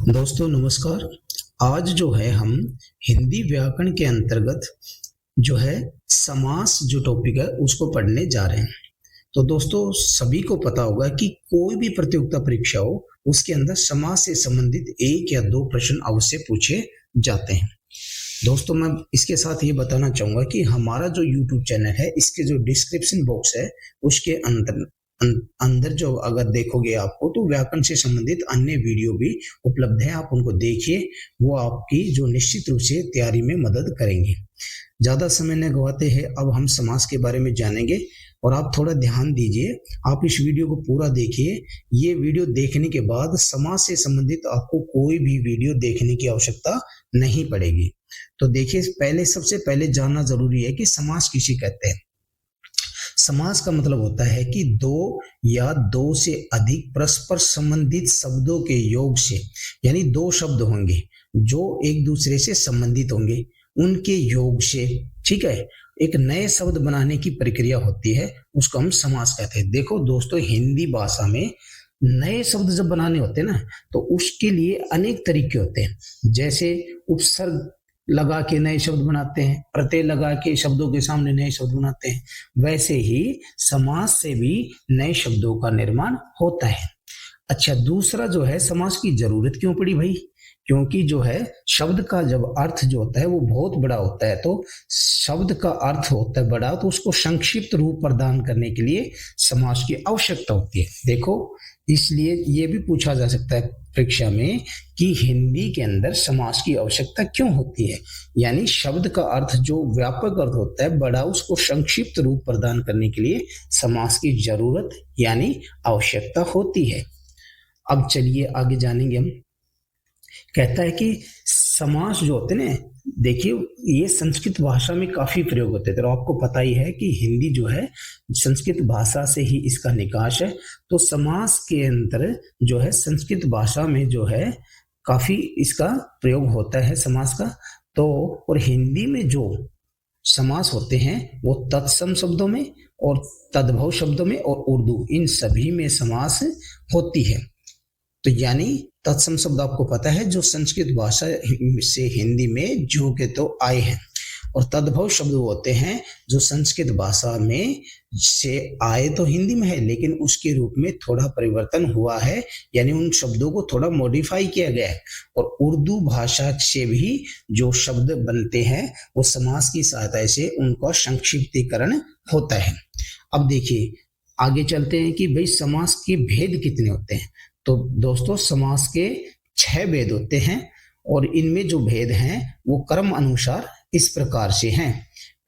दोस्तों नमस्कार। आज जो है हम हिंदी व्याकरण के अंतर्गत जो है समास जो टॉपिक है उसको पढ़ने जा रहे हैं। तो दोस्तों सभी को पता होगा कि कोई भी प्रतियोगिता परीक्षा हो उसके अंदर समास से संबंधित एक या दो प्रश्न अवश्य पूछे जाते हैं। दोस्तों मैं इसके साथ ये बताना चाहूंगा कि हमारा जो YouTube चैनल है इसके जो डिस्क्रिप्शन बॉक्स है उसके अंदर जो अगर देखोगे आपको तो व्याकरण से संबंधित अन्य वीडियो भी उपलब्ध है, आप उनको देखिए। वो आपकी जो निश्चित रूप से तैयारी में मदद करेंगे। ज्यादा समय न गवाते हैं, अब हम समास के बारे में जानेंगे और आप थोड़ा ध्यान दीजिए। आप इस वीडियो को पूरा देखिए। ये वीडियो देखने के बाद समास से संबंधित आपको कोई भी वीडियो देखने की आवश्यकता नहीं पड़ेगी। तो देखिए, सबसे पहले जानना जरूरी है कि समास किसे कहते हैं। समास का मतलब होता है कि दो या दो से अधिक परस्पर संबंधित शब्दों के योग से, यानी दो शब्द होंगे जो एक दूसरे से संबंधित होंगे, उनके योग से, ठीक है, एक नए शब्द बनाने की प्रक्रिया होती है, उसको हम समास कहते हैं। देखो दोस्तों, हिंदी भाषा में नए शब्द जब बनाने होते हैं ना तो उसके लिए अनेक तरीके होते हैं। जैसे उपसर्ग लगा के नए शब्द बनाते हैं, प्रत्यय लगा के शब्दों के सामने नए शब्द बनाते हैं, वैसे ही समास से भी नए शब्दों का निर्माण होता है। अच्छा, दूसरा जो है, समास की जरूरत क्यों पड़ी भाई? क्योंकि जो है शब्द का जब अर्थ जो होता है वो बहुत बड़ा होता है, तो शब्द का अर्थ होता है बड़ा, तो उसको संक्षिप्त रूप प्रदान करने के लिए समास की आवश्यकता होती है। देखो, इसलिए ये भी पूछा जा सकता है परीक्षा में कि हिंदी के अंदर समास की आवश्यकता क्यों होती है। यानी शब्द का अर्थ जो व्यापक अर्थ होता है बड़ा, उसको संक्षिप्त रूप प्रदान करने के लिए समास की जरूरत यानी आवश्यकता होती है। अब चलिए आगे जानेंगे हम। कहता है कि समास जो होते हैं, देखिए ये संस्कृत भाषा में काफी प्रयोग होते थे, तो आपको पता ही है कि हिंदी जो है संस्कृत भाषा से ही इसका निकास है। तो समास के अंदर जो है संस्कृत भाषा में जो है काफी इसका प्रयोग होता है समास का। तो और हिंदी में जो समास होते हैं वो तत्सम शब्दों में और तद्भव शब्दों में और उर्दू, इन सभी में समास होती है। तो यानी तत्सम शब्द आपको पता है जो संस्कृत भाषा से हिंदी में जो के तो आए हैं, और तद्भव शब्द होते हैं जो संस्कृत भाषा में से आए तो हिंदी में है लेकिन उसके रूप में थोड़ा परिवर्तन हुआ है, यानी उन शब्दों को थोड़ा मॉडिफाई किया गया है। और उर्दू भाषा से भी जो शब्द बनते हैं वो समास की सहायता से उनका संक्षिप्तीकरण होता है। अब देखिए आगे चलते हैं कि भाई समास के भेद कितने होते हैं। तो दोस्तों समास के 6 भेद होते हैं और इनमें जो भेद हैं वो क्रम अनुसार इस प्रकार से हैं।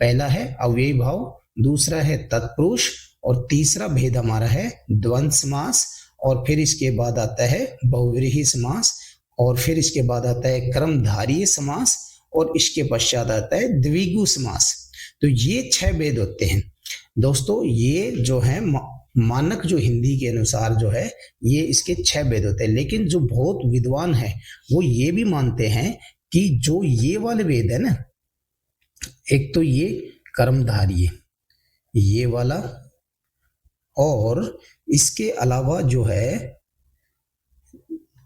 पहला है अव्ययी भाव, दूसरा है तत्पुरुष, और तीसरा भेद हमारा है द्वंद्व समास, और फिर इसके बाद आता है बहुव्रीहि समास, और फिर इसके बाद आता है क्रमधारीय समास, और इसके पश्चात आता है द्विगु समास। तो ये 6 भेद होते हैं दोस्तों। ये जो है मानक जो हिंदी के अनुसार जो है ये इसके 6 भेद होते हैं, लेकिन जो बहुत विद्वान है वो ये भी मानते हैं कि जो ये वाले भेद है ना, एक तो ये कर्मधारीय ये वाला, और इसके अलावा जो है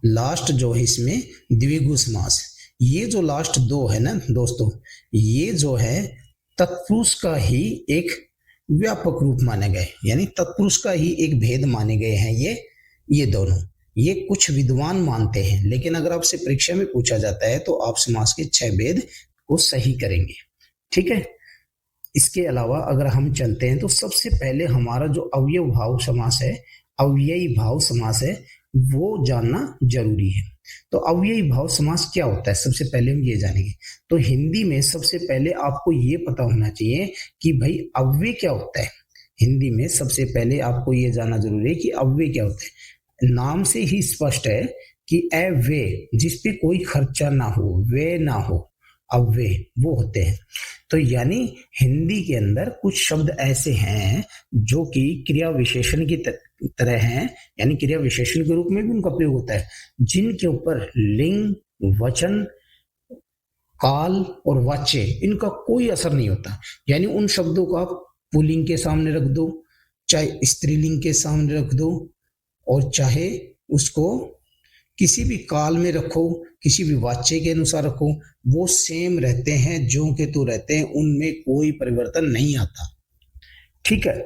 लास्ट जो है इसमें द्विगु समास, ये जो लास्ट दो है ना दोस्तों, ये जो है तत्पुरुष का ही एक व्यापक रूप माने गए, यानी तत्पुरुष का ही एक भेद माने गए हैं। ये दोनों ये कुछ विद्वान मानते हैं, लेकिन अगर आपसे परीक्षा में पूछा जाता है तो आप समास के 6 भेद को सही करेंगे, ठीक है। इसके अलावा अगर हम चलते हैं तो सबसे पहले हमारा जो अवयव भाव समास है, अव्ययी भाव समास है, वो जानना जरूरी है। तो अव्ययी भाव समास क्या होता है, सबसे पहले हम ये जानेंगे। तो हिंदी में सबसे पहले आपको ये पता होना चाहिए कि भाई अव्यय क्या होता है। हिंदी में सबसे पहले आपको ये जानना जरूरी है कि अव्यय क्या होता है। नाम से ही स्पष्ट है कि अव्यय, जिसपे कोई खर्चा ना हो, व्यय ना हो, अव्यय वो होते हैं। तो यानी हिंदी के अंदर कुछ शब्द ऐसे हैं जो कि क्रिया विशेषण की तरह हैं, यानी क्रिया विशेषण के रूप में भी उनका प्रयोग होता है, जिनके ऊपर लिंग, वचन, काल और वाच्य इनका कोई असर नहीं होता। यानी उन शब्दों को आप पुल्लिंग के सामने रख दो, चाहे स्त्रीलिंग के सामने रख दो, और चाहे उसको किसी भी काल में रखो, किसी भी वाच्य के अनुसार रखो, वो सेम रहते हैं, ज्यों के त्यों रहते हैं, उनमें कोई परिवर्तन नहीं आता। ठीक है,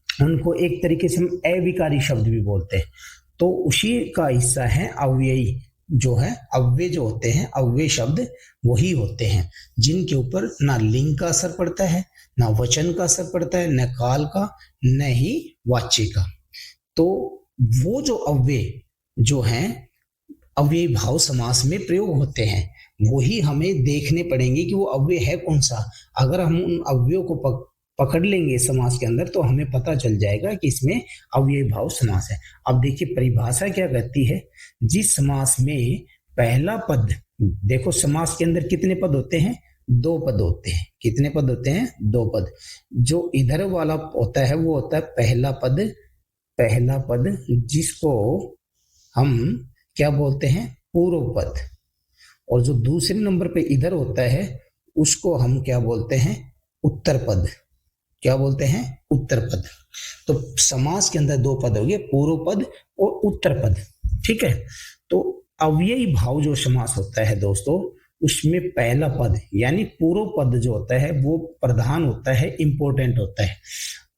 उनको एक तरीके से हम अविकारी शब्द भी बोलते हैं। तो उसी का हिस्सा है अव्ययी, जो है अव्यय जो होते हैं, अव्यय शब्द वही होते हैं जिनके ऊपर ना लिंग का असर पड़ता है, ना वचन का असर पड़ता है, न काल का, न ही वाच्य का। तो वो जो अव्यय जो हैं अव्ययी भाव समास में प्रयोग होते हैं, वही हमें देखने पड़ेंगे कि वो अव्यय है कौन सा। अगर हम उन अव्ययों को पकड़ लेंगे समास के अंदर, तो हमें पता चल जाएगा कि इसमें अव्ययी भाव समास है। अब देखिए परिभाषा क्या कहती है, जिस समास में पहला पद, देखो समास के अंदर कितने पद होते हैं, दो पद होते हैं। कितने पद होते हैं, दो पद। जो इधर वाला होता है वो होता है पहला पद, पहला पद जिसको हम क्या बोलते हैं, पूर्व पद। और जो दूसरे नंबर पे इधर होता है उसको हम क्या बोलते हैं, उत्तर पद। क्या बोलते हैं, उत्तर पद। तो समास के अंदर दो पद हो गए, पूर्व पद और उत्तर पद। ठीक है, तो अव्ययी भाव जो समास होता है दोस्तों, उसमें पहला पद यानी पूर्व पद जो होता है वो प्रधान होता है, इंपॉर्टेंट होता है।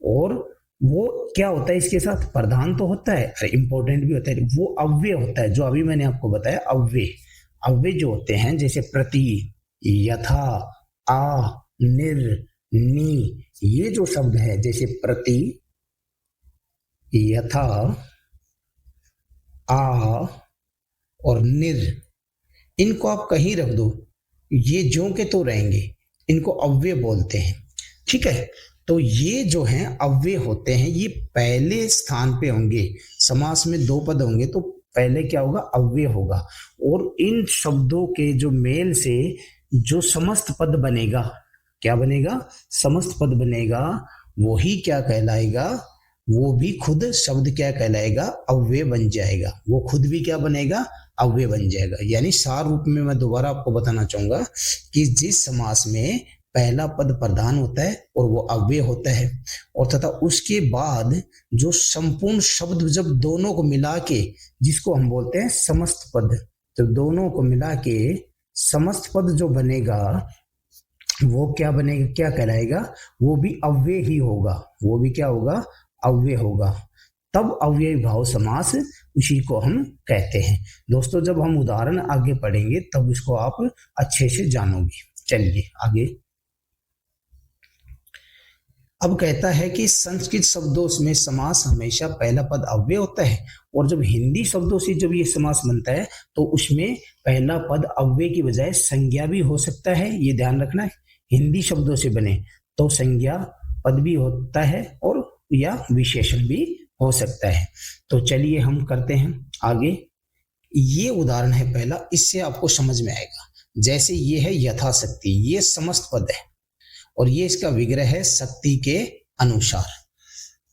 और वो क्या होता है, इसके साथ प्रधान तो होता है और इंपॉर्टेंट भी होता है, वो अव्यय होता है, जो अभी मैंने आपको बताया अव्यय। अव्यय जो होते हैं जैसे प्रति, यथा, आ, निर, नी, ये जो शब्द है जैसे प्रति, यथा, आ और निर, इनको आप कहीं रख दो, ये ज्यों के तो रहेंगे, इनको अव्यय बोलते हैं। ठीक है, तो ये जो हैं अव्यय होते हैं, ये पहले स्थान पे होंगे। समास में दो पद होंगे तो पहले क्या होगा, अव्यय होगा। और इन शब्दों के जो मेल से जो समस्त पद बनेगा, क्या बनेगा, समस्त पद बनेगा, वही क्या कहलाएगा, वो भी खुद शब्द क्या कहलाएगा, अव्यय बन जाएगा। वो खुद भी क्या बनेगा, अव्यय बन जाएगा। यानी सार रूप में मैं दोबारा आपको बताना चाहूंगा कि जिस समास में पहला पद प्रधान होता है और वो अव्यय होता है, और तथा उसके बाद जो संपूर्ण शब्द जब दोनों को मिला के, जिसको हम बोलते हैं समस्त पद, जब दोनों को मिला के समस्त पद जो बनेगा वो क्या बनेगा, क्या कहलाएगा, वो भी अव्यय ही होगा। वो भी क्या होगा, अव्यय होगा। तब अव्ययी भाव समास उसी को हम कहते हैं। दोस्तों जब हम उदाहरण आगे पढ़ेंगे तब इसको आप अच्छे से जानोगे। चलिए आगे। अब कहता है कि संस्कृत शब्दों में समास हमेशा पहला पद अव्यय होता है, और जब हिंदी शब्दों से जब ये समास बनता है तो उसमें पहला पद अव्यय की बजाय संज्ञा भी हो सकता है। ये ध्यान रखना है, हिंदी शब्दों से बने तो संज्ञा पद भी होता है और या विशेषण भी हो सकता है। तो चलिए हम करते हैं आगे। ये उदाहरण है पहला, इससे आपको समझ में आएगा। जैसे ये है यथाशक्ति, ये समस्त पद है और ये इसका विग्रह है शक्ति के अनुसार।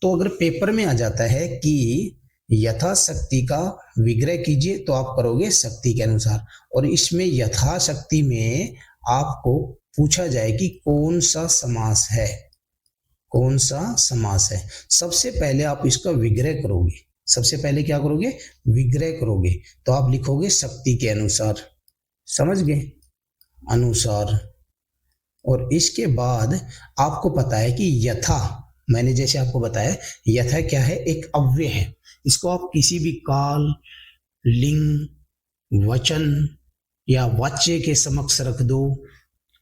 तो अगर पेपर में आ जाता है कि यथाशक्ति का विग्रह कीजिए तो आप करोगे शक्ति के अनुसार, और इसमें यथाशक्ति में आपको पूछा जाए कि कौन सा समास है, कौन सा समास है। सबसे पहले आप इसका विग्रह करोगे, सबसे पहले क्या करोगे, विग्रह करोगे। तो आप लिखोगे शक्ति के अनुसार, समझ गए, अनुसार। और इसके बाद आपको पता है कि यथा, मैंने जैसे आपको बताया यथा क्या है, एक अव्यय है। इसको आप किसी भी काल, लिंग, वचन या वाच्य के समक्ष रख दो,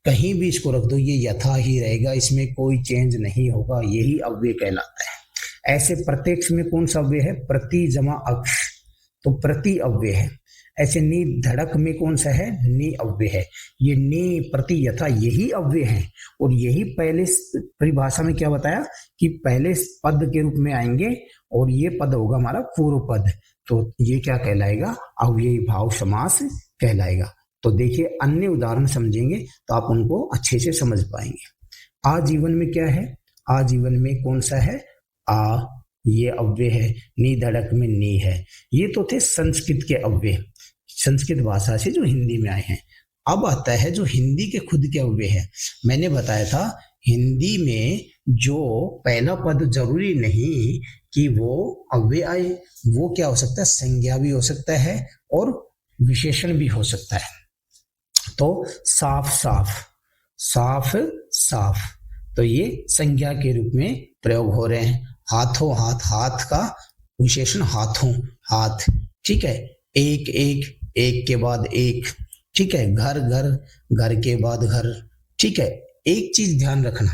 कहीं भी इसको रख दो, ये यथा ही रहेगा, इसमें कोई चेंज नहीं होगा, यही अव्यय कहलाता है। ऐसे प्रत्यक्ष में कौन सा अव्यय है, प्रति जमा अक्ष, तो प्रति अव्यय है। ऐसे नी धड़क में कौन सा है, नी अव्यय है। ये नी, प्रति, यथा यही अव्यय है। और यही पहले परिभाषा में क्या बताया कि पहले पद के रूप में आएंगे और ये पद होगा हमारा पूर्व पद, तो ये क्या कहलाएगा, अव्ययी भाव समास कहलाएगा। तो देखिए अन्य उदाहरण समझेंगे तो आप उनको अच्छे से समझ पाएंगे। आजीवन में क्या है, आजीवन में कौन सा है, आ, ये अव्यय है। नी धड़क में नी है। ये तो थे संस्कृत के अव्यय, संस्कृत भाषा से जो हिंदी में आए हैं। अब आता है जो हिंदी के खुद के अव्यय है। मैंने बताया था हिंदी में जो पहला पद जरूरी नहीं कि वो अव्यय आए, वो क्या हो सकता है, संज्ञा भी हो सकता है, और विशेषण भी हो सकता है। तो साफ साफ, साफ साफ, तो ये संज्ञा के रूप में प्रयोग हो रहे हैं। हाथों हाथ, हाथ का विशेषण हाथों हाथ, ठीक है। एक एक, एक के बाद एक, ठीक है। घर घर, घर के बाद घर, ठीक है। एक चीज ध्यान रखना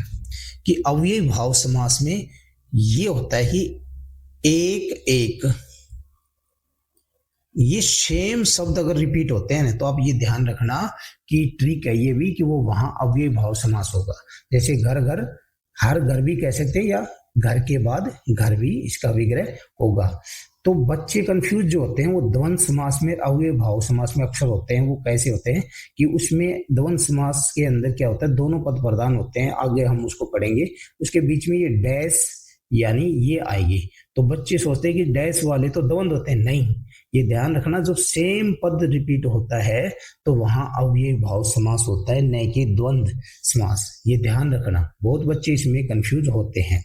कि अव्ययी भाव समास में ये होता है कि एक एक, ये सेम शब्द अगर रिपीट होते हैं ना तो आप ये ध्यान रखना कि ट्रिक है ये भी कि वो वहां अव्ययी भाव समास होगा। जैसे घर घर, हर घर भी कह सकते हैं, या घर के बाद घर भी, इसका विग्रह होगा। तो बच्चे कंफ्यूज जो होते हैं वो द्वंद्व समास में, अव्ययी भाव समास में अक्सर होते हैं। वो कैसे होते हैं कि उसमें द्वंद्व समास के अंदर क्या होता है, दोनों पद प्रधान होते हैं, आगे हम उसको पढ़ेंगे। उसके बीच में ये डैश यानी ये आएगी, तो बच्चे सोचते हैं कि डैश वाले तो द्वंद्व होते हैं। नहीं, ये ध्यान रखना, जब सेम पद रिपीट होता है तो वहां अव्ययी भाव समास होता है, न कि द्वंद्व समास। ये ध्यान रखना, बहुत बच्चे इसमें कंफ्यूज होते हैं।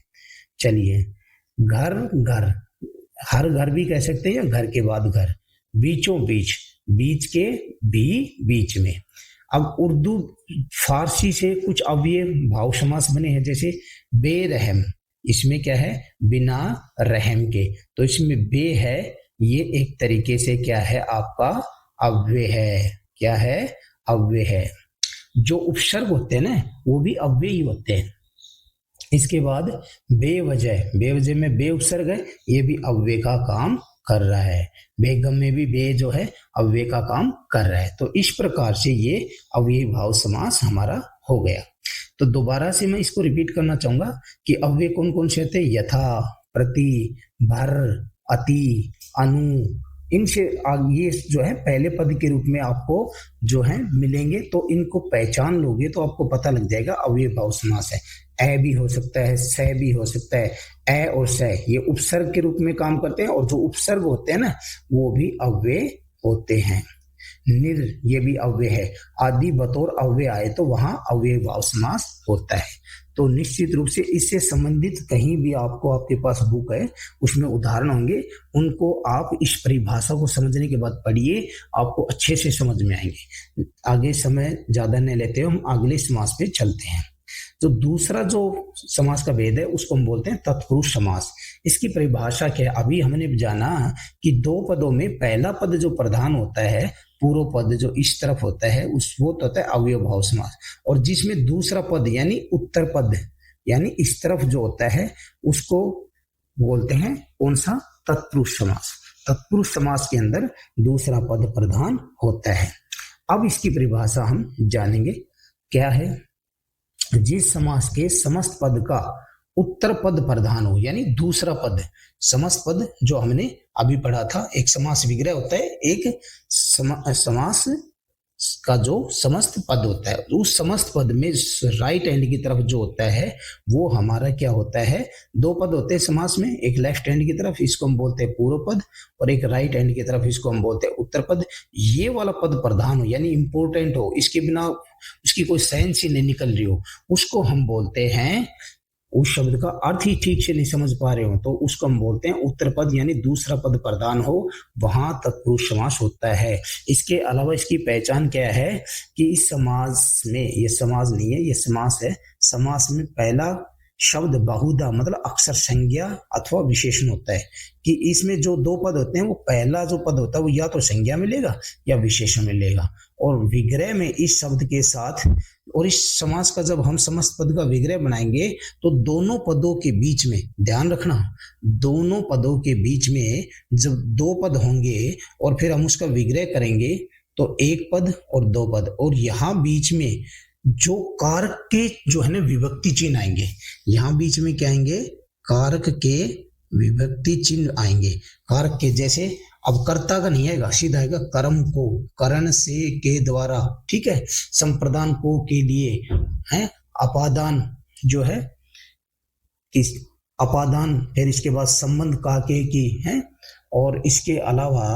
चलिए, घर घर, हर घर भी कह सकते हैं, या घर के बाद घर, बीचों बीच, बीच के भी बीच में। अब उर्दू फारसी से कुछ अव्ययी भाव समास बने हैं, जैसे बेरहम, इसमें क्या है, बिना रहम के, तो इसमें बे है, ये एक तरीके से क्या है आपका अव्यय है। क्या है, अव्यय है। जो उपसर्ग होते हैं ना वो भी अव्ययी होते हैं। इसके बाद बेवजह, बेवजह में बे उपसर्ग है, ये भी अव्यय का काम कर रहा है। बेगम में भी बे जो है अव्यय का काम कर रहा है। तो इस प्रकार से ये अव्ययी भाव समास हमारा हो गया। तो दोबारा से मैं इसको रिपीट करना चाहूंगा कि अव्यय कौन कौन से होते हैं, यथा, प्रति, भर, अति, अनु, इनसे ये जो है पहले पद के रूप में आपको जो है मिलेंगे, तो इनको पहचान लोगे तो आपको पता लग जाएगा अव्ययी भाव समास है। ए भी हो सकता है, स भी हो सकता है। ए और स ये उपसर्ग के रूप में काम करते हैं, और जो उपसर्ग होते हैं ना वो भी अव्यय होते हैं। निर, ये भी अव्यय है। आदि बतौर अव्यय आए तो वहां अव्ययी भाव समास होता है। तो निश्चित रूप से इससे संबंधित कहीं भी आपको, आपके पास बुक है उसमें उदाहरण होंगे, उनको आप इस परिभाषा को समझने के बाद पढ़िए, आपको अच्छे से समझ में आएंगे। आगे समय ज्यादा नहीं लेते, हम अगले समास पे चलते हैं। तो दूसरा जो समास का भेद है उसको हम बोलते हैं तत्पुरुष समास। इसकी परिभाषा क्या है, अभी हमने जाना कि दो पदों में पहला पद जो प्रधान होता है, पूर्व पद जो इस तरफ होता है, उस वो तो होता है अव्ययी भाव समास, और जिसमें दूसरा पद यानी उत्तर पद यानी इस तरफ जो होता है उसको बोलते हैं कौन सा, तत्पुरुष समास। तत्पुरुष समास के अंदर दूसरा पद प्रधान होता है। अब इसकी परिभाषा हम जानेंगे क्या है। जिस समास के समस्त पद का उत्तर पद प्रधान हो, यानी दूसरा पद, समस्त पद जो हमने अभी पढ़ा था, एक समास विग्रह होता है, एक समास का जो समस्त पद होता है, उस समस्त पद में राइट हैंड की तरफ जो होता है वो हमारा क्या होता है, दो पद होते हैं समास में, एक लेफ्ट हैंड की तरफ इसको हम बोलते हैं पूर्व पद, और एक राइट हैंड की तरफ इसको हम बोलते हैं उत्तर पद। ये वाला पद प्रधान हो यानी इंपोर्टेंट हो, इसके बिना उसकी कोई सेंस ही नहीं निकल रही हो, उसको हम बोलते हैं, उस शब्द का अर्थ ही ठीक से नहीं समझ पा रहे हो तो उसको हम बोलते हैं उत्तर पद, यानी दूसरा पद प्रधान हो, वहां तत्पुरुष समास होता है। इसके अलावा इसकी पहचान क्या है कि इस समास में, ये समास नहीं है, ये समास है, समास में पहला शब्द बहुधा मतलब अक्षर संज्ञा अथवा विशेषण होता है, कि इसमें जो दो पद होते हैं वो पहला जो पद होता है वो या तो संज्ञा मिलेगा या विशेषण मिलेगा, और विग्रह में इस शब्द के साथ, और इस समास का जब हम समस्त पद का विग्रह बनाएंगे तो दोनों पदों के बीच में, ध्यान रखना, दोनों पदों के बीच में जब दो पद होंगे और फिर हम उसका विग्रह करेंगे तो एक पद और दो पद, और यहाँ बीच में जो कारक के जो है ना विभक्ति चिन्ह आएंगे, यहाँ बीच में क्या आएंगे, कारक के विभक्ति चिन्ह आएंगे। कारक के जैसे अब कर्ता का नहीं आएगा, सीधा आएगा कर्म को, करण से, के द्वारा, ठीक है, संप्रदान को, के लिए है, अपादान जो है किस अपादान, फिर इसके बाद संबंध का के की है, और इसके अलावा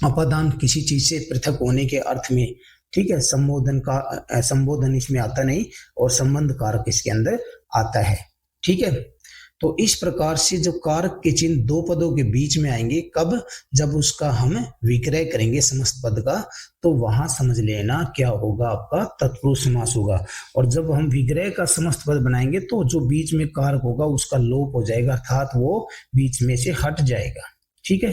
अपादान किसी चीज से पृथक होने के अर्थ में, ठीक है, संबोधन का, संबोधन इसमें आता नहीं, और संबंध कारक इसके अंदर आता है, ठीक है। तो इस प्रकार से जो कारक के चिन्ह दो पदों के बीच में आएंगे, कब? जब उसका हम विक्रय करेंगे समस्त पद का, तो वहां समझ लेना क्या होगा, आपका तत्पुरुष समास होगा। और जब हम विक्रय का समस्त पद बनाएंगे तो जो बीच में कारक होगा उसका लोप हो जाएगा, अर्थात वो बीच में से हट जाएगा। ठीक है,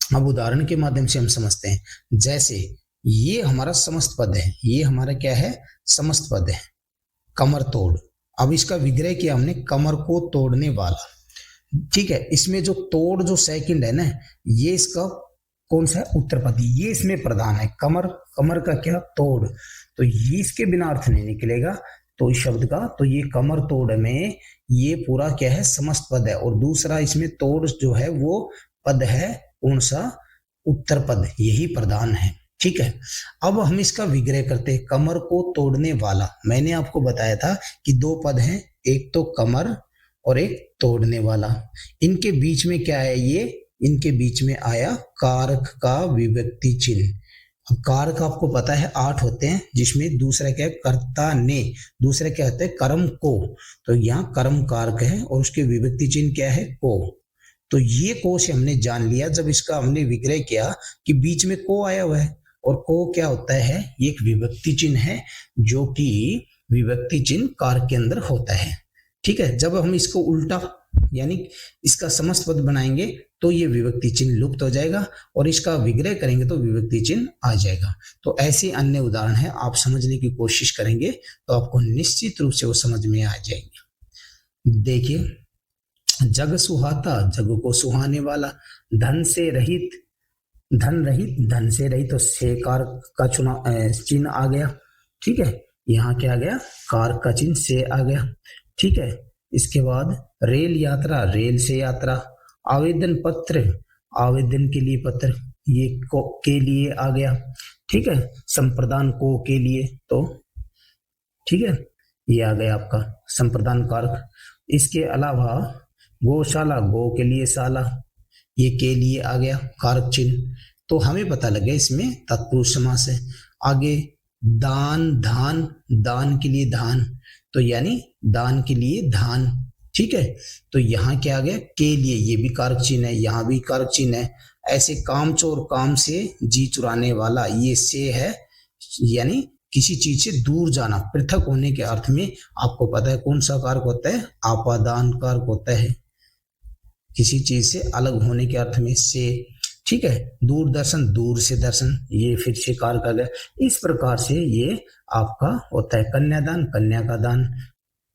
अब उदाहरण के माध्यम से हम समझते हैं। जैसे ये हमारा समस्त पद है, ये हमारा क्या है? समस्त पद है, कमर तोड़। अब इसका विग्रह किया हमने, कमर को तोड़ने वाला। ठीक है, इसमें जो तोड़ जो सेकंड है ना, ये इसका कौन सा है? उत्तर पद, ये इसमें प्रधान है। कमर, कमर का क्या? तोड़। तो ये इसके बिना अर्थ नहीं निकलेगा तो इस शब्द का, तो ये कमर तोड़ में ये पूरा क्या है? समस्त पद है। और दूसरा इसमें तोड़ जो है वो पद है कौन सा? उत्तर पद, यही प्रधान है। ठीक है, अब हम इसका विग्रह करते हैं। कमर को तोड़ने वाला, मैंने आपको बताया था कि दो पद हैं, एक तो कमर और एक तोड़ने वाला। इनके बीच में क्या है? ये इनके बीच में आया कारक का विभक्ति चिन्ह। अब कारक आपको पता है 8 होते हैं, जिसमें दूसरा क्या है? कर्ता ने, दूसरा क्या होता है? कर्म को। तो यहाँ कर्म कारक है और उसके विभक्ति चिन्ह क्या है? को। तो ये को से हमने जान लिया जब इसका हमने विग्रह किया कि बीच में को आया हुआ है। और को क्या होता है? ये एक विभक्ति चिन्ह है, जो कि विभक्ति चिन्ह कारक के अंदर होता है। ठीक है, जब हम इसको उल्टा यानी इसका समस्त पद बनाएंगे तो ये विभक्ति चिन्ह लुप्त हो जाएगा, और इसका विग्रह करेंगे तो विभक्ति चिन्ह आ जाएगा। तो ऐसे अन्य उदाहरण है, आप समझने की कोशिश करेंगे तो आपको निश्चित रूप से वो समझ में आ जाएंगे। देखिए, जग सुहाता, जग को सुहाने वाला। धन से रहित, धन रहित, धन से रहित, तो से कारक का चुना चिन्ह आ गया। ठीक है, यहाँ क्या आ गया? कारक का चिन्ह से आ गया। ठीक है, इसके बाद रेल यात्रा, रेल से यात्रा। आवेदन पत्र, आवेदन के लिए पत्र, ये को के लिए आ गया। ठीक है, संप्रदान को के लिए, तो ठीक है ये आ गया आपका संप्रदान कारक। इसके अलावा गौशाला, गो के लिए शाला, ये के लिए आ गया कारक चिन्ह। तो हमें पता लगे इसमें तत्पुरुष समास है। आगे दान, धान, दान के लिए धान, तो यानी दान के लिए धान। ठीक है, तो यहाँ क्या आ गया? के लिए, ये भी कारक चिन्ह है, यहाँ भी कारक चिन्ह है। ऐसे काम चोर, काम से जी चुराने वाला, ये से है, यानी किसी चीज से दूर जाना, पृथक होने के अर्थ में। आपको पता है कौन सा कारक होता है? आपादान कारक होता है, किसी चीज से अलग होने के अर्थ में से। ठीक है, दूरदर्शन, दूर से दर्शन, ये फिर से कारक आ गया। इस प्रकार से ये आपका होता है। कन्यादान, कन्या का दान।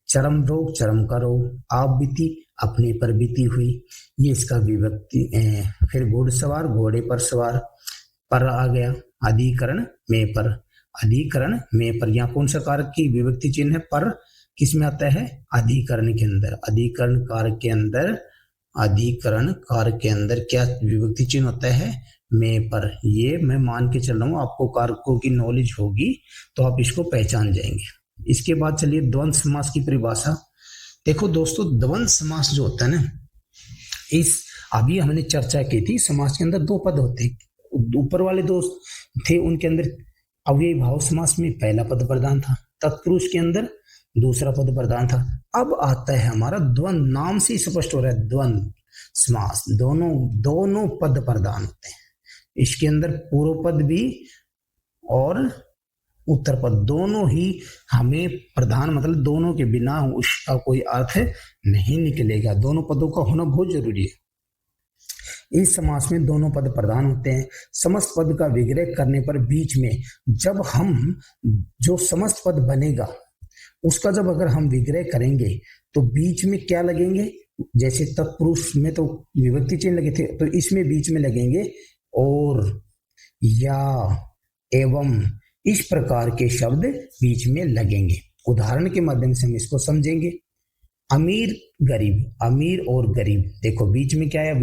चरम रोग, चरम का रोग। आप बीती, अपने पर बीती हुई, ये इसका विभक्ति। फिर घुड़सवार, घोड़े पर सवार, पर आ गया। अधिकरण में पर, अधिकरण में पर, यहाँ कौन सा कारक की विभक्ति चिन्ह है? पर किसमें आता है? अधिकरण के अंदर। अधिकरण कारक के अंदर, अधिकरण कारक के अंदर क्या विभक्ति चिन्ह होता है? में पर। ये मैं मान के चल रहा हूँ, आपको कारकों की नॉलेज होगी तो आप इसको पहचान जाएंगे। इसके बाद चलिए द्वंद्व समास की परिभाषा। देखो दोस्तों, द्वंद्व समास जो होता है ना, इस अभी हमने चर्चा की थी, समास के अंदर दो पद होते हैं। ऊपर वाले दो थे, उनके अंदर अव्ययी भाव समास में पहला पद प्रधान था, तत्पुरुष के अंदर दूसरा पद प्रधान था। अब आता है हमारा द्वंद्व, नाम से स्पष्ट हो रहा है द्वंद्व समास, दोनों पद प्रधान होते हैं। इसके अंदर पूर्व पद भी और उत्तर पद दोनों ही हमें प्रधान, मतलब दोनों के बिना उसका कोई अर्थ नहीं निकलेगा। दोनों पदों का होना बहुत जरूरी है। इस समास में दोनों पद प्रधान होते हैं। समस्त पद का विग्रह करने पर बीच में, जब हम जो समस्त पद बनेगा उसका जब अगर हम विग्रह करेंगे तो बीच में क्या लगेंगे? जैसे तत्पुरुष में तो विभक्ति चिन्ह लगे थे, तो इसमें बीच में लगेंगे और, या, एवं, इस प्रकार के शब्द बीच में लगेंगे। उदाहरण के माध्यम से हम इसको समझेंगे। अमीर, गरीब, अमीर और गरीब, देखो बीच में क्या है?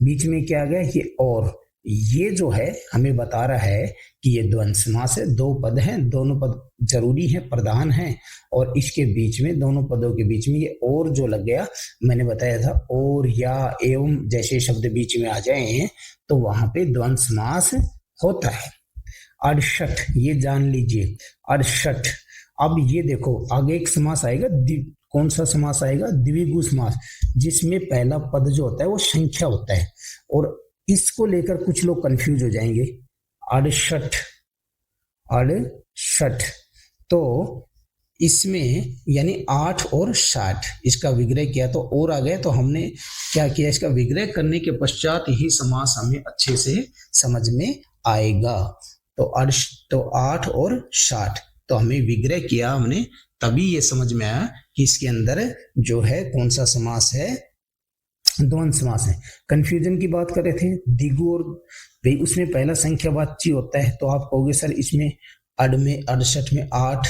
बीच में क्या आ गया? ये और, ये जो है हमें बता रहा है कि ये द्वंद्व समास है। दो पद हैं, दोनों पद जरूरी हैं, प्रधान हैं, और इसके बीच में, दोनों पदों के बीच में ये और जो लग गया, मैंने बताया था और, या, एवं जैसे शब्द बीच में आ जाए तो वहां पे द्वंद्व समास होता है। 68, ये जान लीजिए 68। अब ये देखो आगे एक समास आएगा कौन सा समास आएगा? द्विगु समास, जिसमें पहला पद जो होता है वो संख्या होता है। और इसको लेकर कुछ लोग कंफ्यूज हो जाएंगे। 68, 68, तो इसमें यानी 8 और 60, इसका विग्रह किया तो और आ गया। तो हमने क्या किया, इसका विग्रह करने के पश्चात ही समास हमें अच्छे से समझ में आएगा। तो 8 और 60, तो हमें विग्रह किया हमने, तभी ये समझ में आया कि इसके अंदर जो है कौन सा समास है, द्वंद्व समास है। कंफ्यूजन की बात कर रहे थे, द्विगु और भाई उसमें पहला संख्यावाची होता है, तो आप कहोगे सर इसमें 68 में 8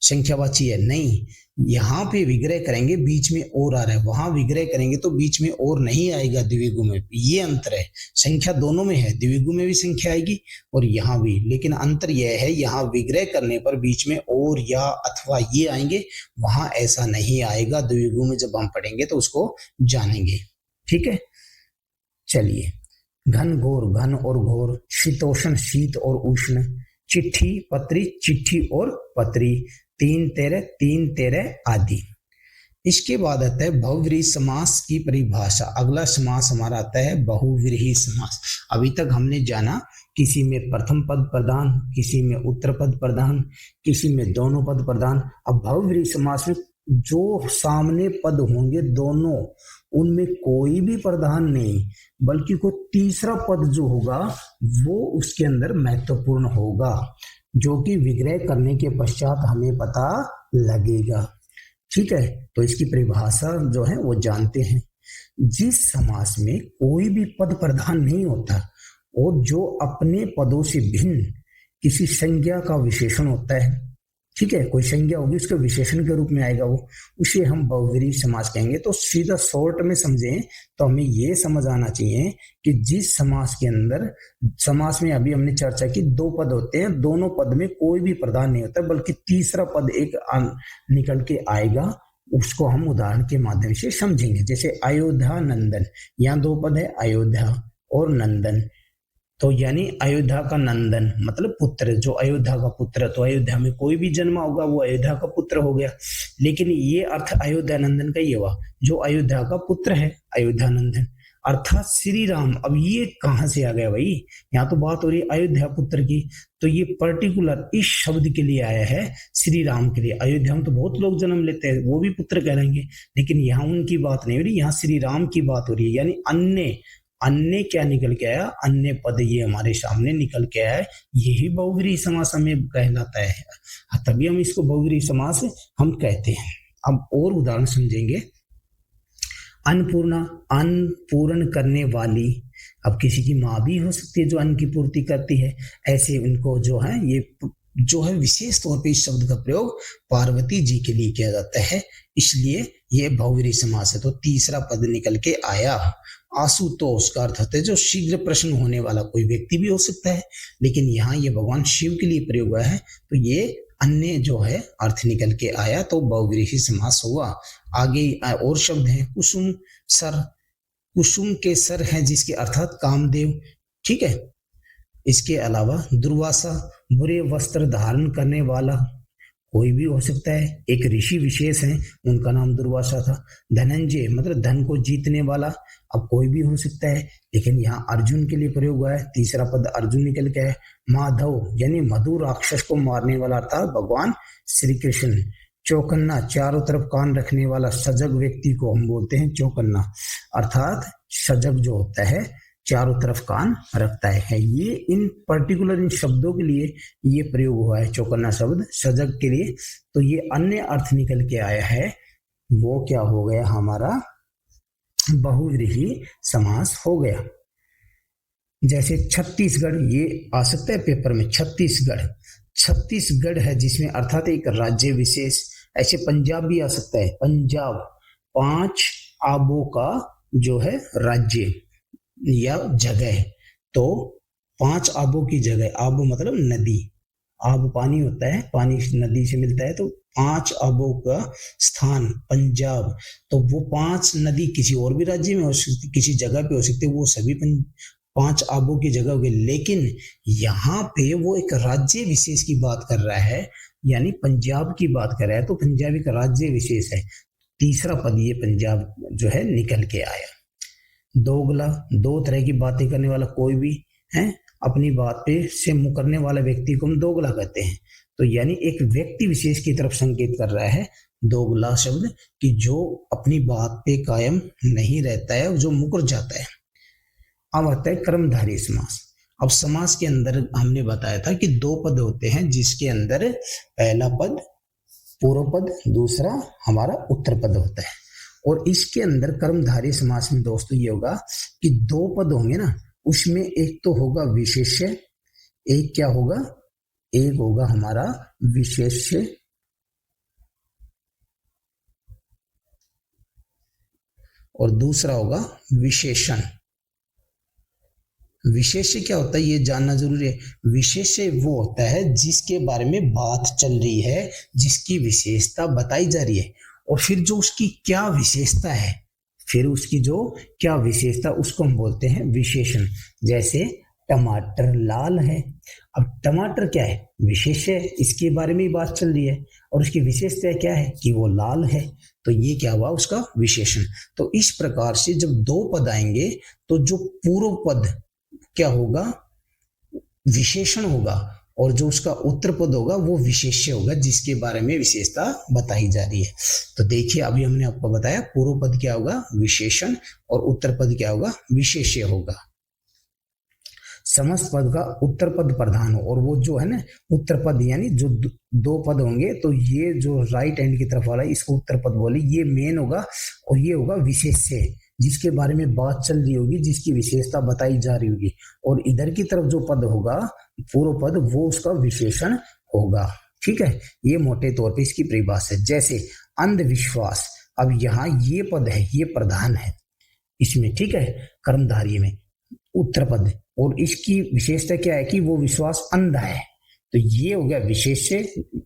संख्यावाची है। नहीं, यहाँ पे विग्रह करेंगे बीच में और आ रहा है, वहां विग्रह करेंगे तो बीच में और नहीं आएगा द्विगु में। ये अंतर है, संख्या दोनों में है, द्विगु में भी संख्या आएगी और यहाँ भी, लेकिन अंतर यह है यहाँ विग्रह करने पर बीच में और या अथवा ये आएंगे, वहां ऐसा नहीं आएगा। द्विगु में जब हम पढ़ेंगे तो उसको जानेंगे। ठीक है, चलिए। घन घोर, घन और घोर, शीतोष्ण, शीत और उष्ण, चिट्ठी पत्री, चिट्ठी और पत्री, 3 तेरह, 3 तेरह आदि। इसके बाद आता है बहुव्रीहि समास की परिभाषा। अगला समास हमारा आता है बहुव्रीहि समास। अभी तक हमने जाना किसी में प्रथम पद प्रधान, किसी में उत्तर पद प्रधान, किसी में दोनों पद प्रधान। अब बहुव्रीहि समास में जो सामने पद होंगे दोनों, उनमें कोई भी प्रधान नहीं, बल्कि कोई तीसरा पद जो होगा वो उसके अंदर महत्वपूर्ण होगा, जो कि विग्रह करने के पश्चात हमें पता लगेगा। ठीक है, तो इसकी परिभाषा जो है वो जानते हैं। जिस समास में कोई भी पद प्रधान नहीं होता और जो अपने पदों से भिन्न किसी संज्ञा का विशेषण होता है, ठीक है, कोई संज्ञा होगी उसके विशेषण के रूप में आएगा वो, उसे हम बहुव्रीहि समास कहेंगे। तो सीधा शॉर्ट में समझें तो हमें ये समझ आना चाहिए कि जिस समास के अंदर, समास में अभी हमने चर्चा की 2 पद होते हैं, दोनों पद में कोई भी प्रधान नहीं होता, बल्कि तीसरा पद एक निकल के आएगा, उसको हम उदाहरण के माध्यम से समझेंगे। जैसे अयोध्या नंदन, यहाँ 2 पद है, अयोध्या और नंदन। तो यानी अयोध्या का नंदन मतलब पुत्र, जो अयोध्या का पुत्र, तो अयोध्या में कोई भी जन्मा होगा वो अयोध्या का पुत्र हो गया। लेकिन ये अर्थ अयोध्या नंदन का ये हुआ, जो अयोध्या का पुत्र है अयोध्या नंदन, अर्थात श्री राम। अब ये कहाँ से आ गया भाई, यहाँ तो बात हो रही है अयोध्या पुत्र की, तो ये पर्टिकुलर इस शब्द के लिए आया है, श्री राम के लिए। अयोध्या में तो बहुत लोग जन्म लेते हैं, वो भी पुत्र कहलाएंगे, लेकिन यहाँ उनकी बात नहीं हो रही, यहाँ श्री राम की बात हो रही है। यानी अन्य, अन्य क्या निकल के आया, अन्य पद ये हमारे सामने निकल के आया है, यही बहुव्रीहि समास हमें कहलाता है। तभी हम इसको बहुव्रीहि समास हम कहते हैं। अब और उदाहरण समझेंगे। अन्नपूर्णा, अन्न पूर्ण करने वाली। अब किसी की माँ भी हो सकती है जो अन्न की पूर्ति करती है, ऐसे उनको जो है ये जो है विशेष तौर पे इस शब्द का प्रयोग पार्वती जी के लिए किया जाता है, इसलिए ये बहुव्रीहि समास है। तो तीसरा पद निकल के आया। आशुतोष का अर्थ होता है जो शीघ्र प्रसन्न होने वाला, कोई व्यक्ति भी हो सकता है, लेकिन यहाँ ये भगवान शिव के लिए प्रयोग हुआ है, तो ये अन्य जो है अर्थ निकल के आया, तो बहुव्रीहि समास हुआ। आगे और शब्द हैं, कुसुम सर, कुसुम के सर हैं जिसके अर्थात कामदेव। ठीक है, इसके अलावा दुर्वासा, बुरे वस्त्र धारण करने वाला, कोई भी हो सकता है, एक ऋषि विशेष हैं उनका नाम दुर्वासा था। धनंजय मतलब धन को जीतने वाला, अब कोई भी हो सकता है, लेकिन यहाँ अर्जुन के लिए प्रयोग हुआ है, तीसरा पद अर्जुन निकल के है। माधव यानी मधु राक्षस को मारने वाला, अर्थात भगवान श्री कृष्ण। चौकन्ना चारों तरफ कान रखने वाला, सजग व्यक्ति को हम बोलते हैं चौकन्ना, अर्थात सजग जो होता है चारों तरफ कान रखता है। ये इन पर्टिकुलर इन शब्दों के लिए ये प्रयोग हुआ है, चौकन्ना शब्द सजग के लिए। तो ये अन्य अर्थ निकल के आया है, वो क्या हो गया हमारा बहुव्रीहि समास हो गया। जैसे छत्तीसगढ़, ये आ सकता है पेपर में, छत्तीसगढ़, छत्तीसगढ़ है जिसमें अर्थात एक राज्य विशेष। ऐसे पंजाब भी आ सकता है, पंजाब 5 आबों का जो है राज्य या जगह, तो 5 आबों की जगह, आब मतलब नदी, आब पानी होता है, पानी नदी से मिलता है, तो 5 आबों का स्थान पंजाब। तो वो 5 नदी किसी और भी राज्य में हो सकती, किसी जगह पे हो सकते, वो सभी 5 आबों की जगह हो गई। लेकिन यहाँ पे वो एक राज्य विशेष की बात कर रहा है, यानी पंजाब की बात कर रहा है, तो पंजाब एक राज्य विशेष है। तीसरा पद ये पंजाब जो है निकल के आया। दोगला, दो तरह की बातें करने वाला कोई भी है, अपनी बात पे से मुकरने वाला व्यक्ति को हम दोगला कहते हैं। तो यानी एक व्यक्ति विशेष की तरफ संकेत कर रहा है दोगला शब्द, कि जो अपनी बात पे कायम नहीं रहता है, जो मुकर जाता है। अब आता है कर्मधारय समास। अब समास के अंदर हमने बताया था कि दो पद होते हैं, जिसके अंदर पहला पद पूर्व पद, दूसरा हमारा उत्तर पद होता है। और इसके अंदर कर्मधारय समास में दोस्तों ये होगा कि दो पद होंगे ना, उसमें एक तो होगा विशेष्य, एक क्या होगा, एक होगा हमारा विशेष्य और दूसरा होगा विशेषण। विशेष्य क्या होता है ये जानना जरूरी है। विशेष्य वो होता है जिसके बारे में बात चल रही है, जिसकी विशेषता बताई जा रही है, और फिर जो उसकी क्या विशेषता है, फिर उसकी जो क्या विशेषता, उसको हम बोलते हैं विशेषण। जैसे टमाटर लाल है। अब टमाटर क्या है, विशेष्य है, इसके बारे में बात चल रही है, और उसकी विशेषता क्या है कि वो लाल है, तो ये क्या हुआ उसका विशेषण। तो इस प्रकार से जब दो पद आएंगे तो जो पूर्व पद क्या होगा, विशेषण होगा, और जो उसका उत्तर पद होगा वो विशेष्य होगा, जिसके बारे में विशेषता बताई जा रही है। तो देखिए अभी हमने आपको बताया पूर्व पद क्या होगा, विशेषण, और उत्तर पद क्या होगा, विशेष्य होगा। समस्त पद का उत्तर पद प्रधान हो, और वो जो है ना उत्तर पद, यानी जो दो पद होंगे, तो ये जो राइट हैंड की तरफ वाला है इसको उत्तर पद बोले, ये मेन होगा, और ये होगा विशेष्य, जिसके बारे में बात चल रही होगी, जिसकी विशेषता बताई जा रही होगी। और इधर की तरफ जो पद होगा पूर्व पद, वो उसका विशेषण होगा। ठीक है, ये मोटे तौर पे इसकी परिभाषा है। जैसे अंधविश्वास, अब यहाँ ये पद है, ये प्रधान है इसमें, ठीक है, कर्मधारय में उत्तर पद, और इसकी विशेषता क्या है कि वो विश्वास अंधा है। तो ये हो गया विशेष्य,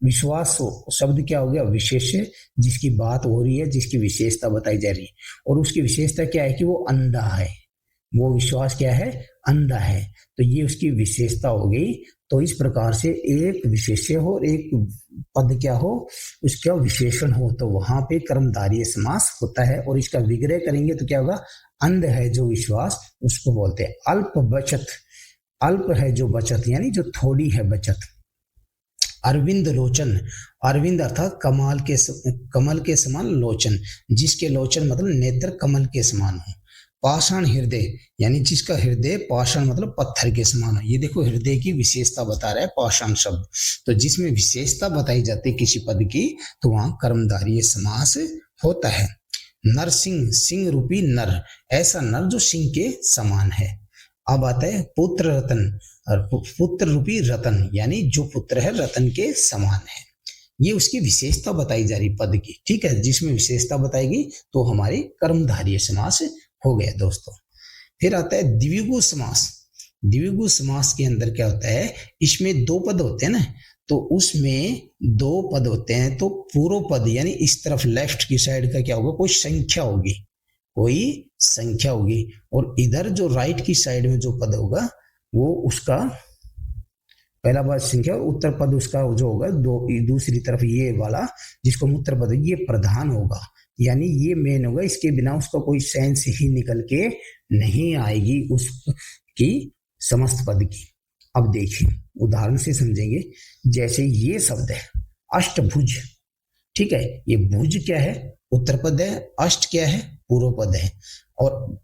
विश्वास शब्द क्या हो गया, विशेष्य, जिसकी बात हो रही है, जिसकी विशेषता बताई जा रही है, और उसकी विशेषता क्या है कि वो अंधा है, वो विश्वास क्या है, अंधा है। तो ये उसकी विशेषता हो गई। तो इस प्रकार से एक विशेष्य हो और एक पद क्या हो, उसका विशेषण हो, तो वहां पे कर्मधारय समास होता है। और इसका विग्रह करेंगे तो क्या होगा, अंध है जो विश्वास, उसको बोलते हैं अल्प बचत। अल्प है जो बचत, यानी जो थोड़ी है बचत। अरविंद लोचन, अरविंद अर्थात कमल के समान लोचन, जिसके लोचन मतलब नेत्र कमल के समान हो। पाषाण हृदय, यानी जिसका हृदय पाषाण मतलब पत्थर के समान हो। ये देखो हृदय की विशेषता बता रहा है पाषाण शब्द। तो जिसमें विशेषता बताई जाती है किसी पद की, तो वहां कर्मधारय समास होता है। नरसिंह, सिंह रूपी नर, ऐसा नर जो सिंह के समान है। अब आता है पुत्र रतन, पुत्र रूपी रतन, यानी जो पुत्र है रतन के समान है। ये उसकी विशेषता बताई जा रही पद की, ठीक है, जिसमें विशेषता बताएगी तो हमारी कर्मधारय समास हो गया दोस्तों। फिर आता है द्विगु समास। द्विगु समास के अंदर क्या होता है, इसमें दो पद होते हैं ना, तो उसमें दो पद होते हैं, तो पूर्व पद यानी इस तरफ लेफ्ट की साइड का क्या होगा, कोई संख्या होगी, कोई संख्या होगी, और इधर जो राइट की साइड में जो पद होगा वो उसका पहला पद संख्या, और उत्तर पद उसका जो होगा दूसरी तरफ ये वाला जिसको उत्तर पद, ये प्रधान होगा, यानी ये मेन होगा, इसके बिना उसका कोई सेंस ही निकल के नहीं आएगी उसकी समस्त पद की। अब देखिए उदाहरण से समझेंगे। जैसे ये शब्द है अष्टभुज, ठीक है, ये भुज क्या है, उत्तर पद है, अष्ट क्या है, पूर्व पद है। और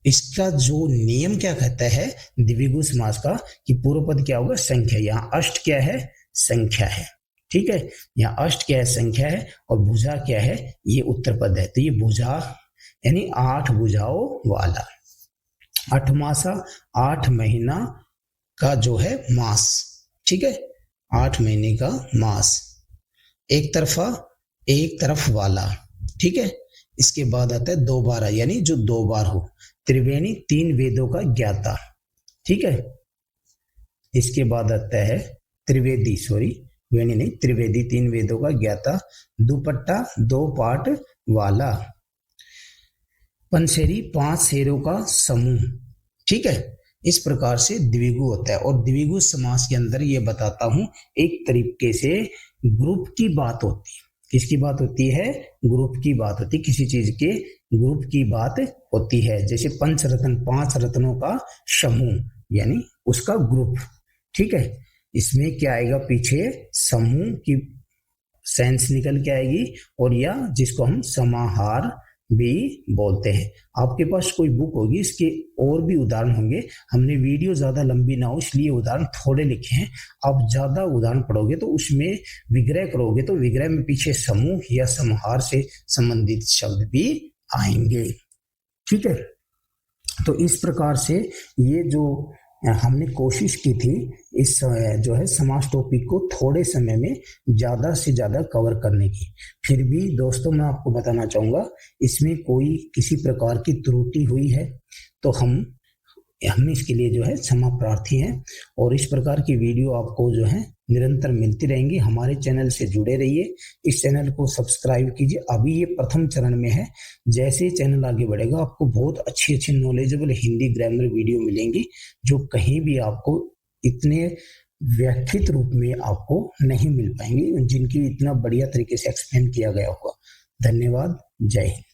इसका जो नियम क्या कहता है द्विगु समास का, कि पूर्व पद क्या होगा, संख्या, यहाँ अष्ट क्या है, संख्या है, ठीक है, यहाँ अष्ट क्या है, संख्या है, और भुजा क्या है, ये उत्तर पद है। तो ये भुजा यानी 8 भुजाओं वाला। 8 मासा, 8 महीना का जो है मास, ठीक है, 8 महीने का मास, एक तरफा, एक तरफ वाला, ठीक है। इसके बाद आता है 2 बार, यानी जो 2 बार हो। त्रिवेणी, 3 वेदों का ज्ञाता, ठीक है। इसके बाद आता है त्रिवेदी, सॉरी वेणी नहीं, त्रिवेदी, 3 वेदों का ज्ञाता। दुपट्टा, 2 पाट वाला। पंसेरी, 5 शेरों का समूह, ठीक है। इस प्रकार से द्विगु होता है। और द्विगु समास के अंदर ये बताता हूं, एक तरीके से ग्रुप की बात होती है, किसकी बात होती है? ग्रुप की बात होती है, किसी चीज के ग्रुप की बात होती है। जैसे पंचरत्न, 5 रत्नों का समूह, यानी उसका ग्रुप। ठीक है, इसमें क्या आएगा पीछे? समूह की सेंस निकल के आएगी, और या जिसको हम समाहार भी बोलते हैं। आपके पास कोई बुक होगी, इसके और भी उदाहरण होंगे। हमने वीडियो ज्यादा लंबी ना हो इसलिए उदाहरण थोड़े लिखे हैं। आप ज्यादा उदाहरण पढ़ोगे तो उसमें विग्रह करोगे तो विग्रह में पीछे समूह या समाहार से संबंधित शब्द भी आएंगे। ठीक है, तो इस प्रकार से ये जो हमने कोशिश की थी इस जो है समास टॉपिक को थोड़े समय में ज्यादा से ज्यादा कवर करने की। फिर भी दोस्तों मैं आपको बताना चाहूंगा, इसमें कोई किसी प्रकार की त्रुटि हुई है तो हम इसके लिए जो है क्षमा प्रार्थी हैं। और इस प्रकार की वीडियो आपको जो है निरंतर मिलती रहेंगी। हमारे चैनल से जुड़े रहिए, इस चैनल को सब्सक्राइब कीजिए। अभी ये प्रथम चरण में है, जैसे ही चैनल आगे बढ़ेगा आपको बहुत अच्छी अच्छी नॉलेजेबल हिंदी ग्रामर वीडियो मिलेंगी, जो कहीं भी आपको इतने व्याख्यित रूप में आपको नहीं मिल पाएंगी, जिनकी इतना बढ़िया तरीके से एक्सप्लेन किया गया होगा। धन्यवाद, जय हिंद।